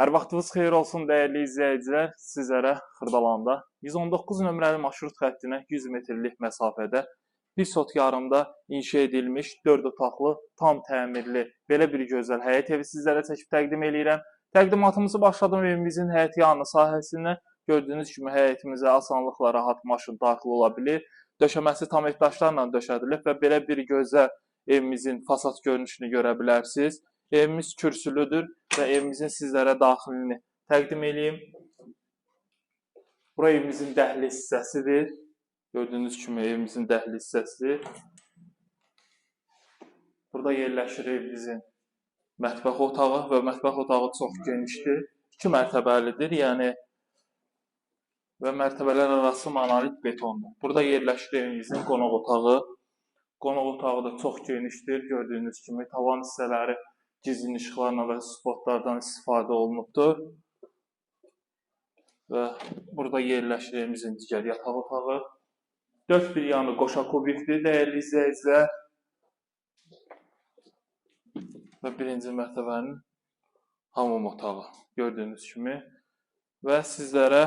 Hər vaxtınız xeyir olsun dəyərli izləyicilər. Sizlərə Xırdalanda 119 nömrəli marşrut xəttinə 100 metrlik məsafədə bir sot yarımda inşa edilmiş 4 otaqlı, tam təmirli belə bir gözəl həyət evi sizlərə çəkib təqdim edirəm. Təqdimatımızı başladım evimizin həyət yanı sahəsində. Gördüyünüz kimi həyətimizə asanlıqla rahat maşın daxil ola bilir. Döşəməsi tam etdaşlarla döşədilib və belə bir gözəl evimizin fasad görünüşünü görə bilərsiniz. Evimiz kürsülüdür və evimizin sizlərə daxilini təqdim edeyim. Bura evimizin dəhliz hissəsidir. Gördüyünüz kimi evimizin dəhliz hissəsidir. Burada yerləşir evimizin mətbəx otağı və mətbəx otağı çox genişdir. 2 mərtəbəlidir, yəni və mərtəbələr arası monolit betondur. Burada yerləşir evimizin qonaq otağı. Qonaq otağı da çox genişdir. Gördüyünüz kimi tavan hissələri gizlin işıqlarla və spotlardan istifadə olunubdur. Və burada yerləşir evimizin digər yataq otağı. 4 bir yanı qoşa kubikdir dəyərli izləyicilər. Və birinci mərtəbənin hamam otağı gördüyünüz kimi. Və sizlərə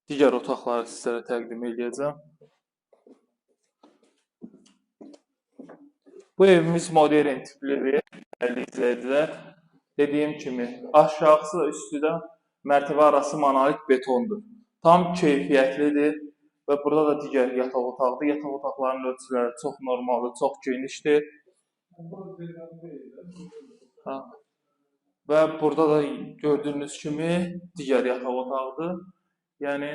digər otaqları sizlərə təqdim edəcəm. Bu evimiz modern tiplidir, dəyərli izləyicilər. Dediyim kimi, aşağısı və üstü də mərtəbə arası monolit betondur. Tam keyfiyyətlidir və burada da digər yataq otaqdır. Yataq otaqlarının ölçüləri çox normaldır, çox genişdir. Və burada da gördüyünüz kimi digər yataq otağıdır. Yəni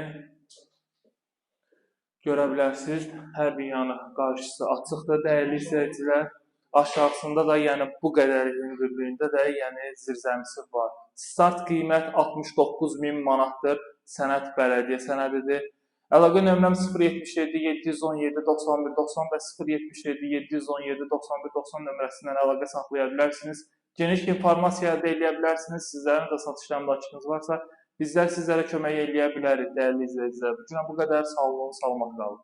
görə bilərsiniz, hər bir yanı qarşısı açıqdır dəyərli izləyicilər. Aşağısında da yəni bu qədər hündürlüyündə də yəni zirzəmisi var. Start qiymət 69.000 manatdır. Sənəd bələdiyyə sənədidir. Əlaqə nömrəm 077 717 91 90 və 077 717 91 90 nömrəsindən əlaqə saxlaya bilərsiniz. Geniş informasiya əldə edə bilərsiniz. Sizlərin də satış əmlakınız varsa, bizlər sizlərə kömək eləyə bilərik dəyərli izləyicilər. Bu qədər sağ olun, salamat qalın.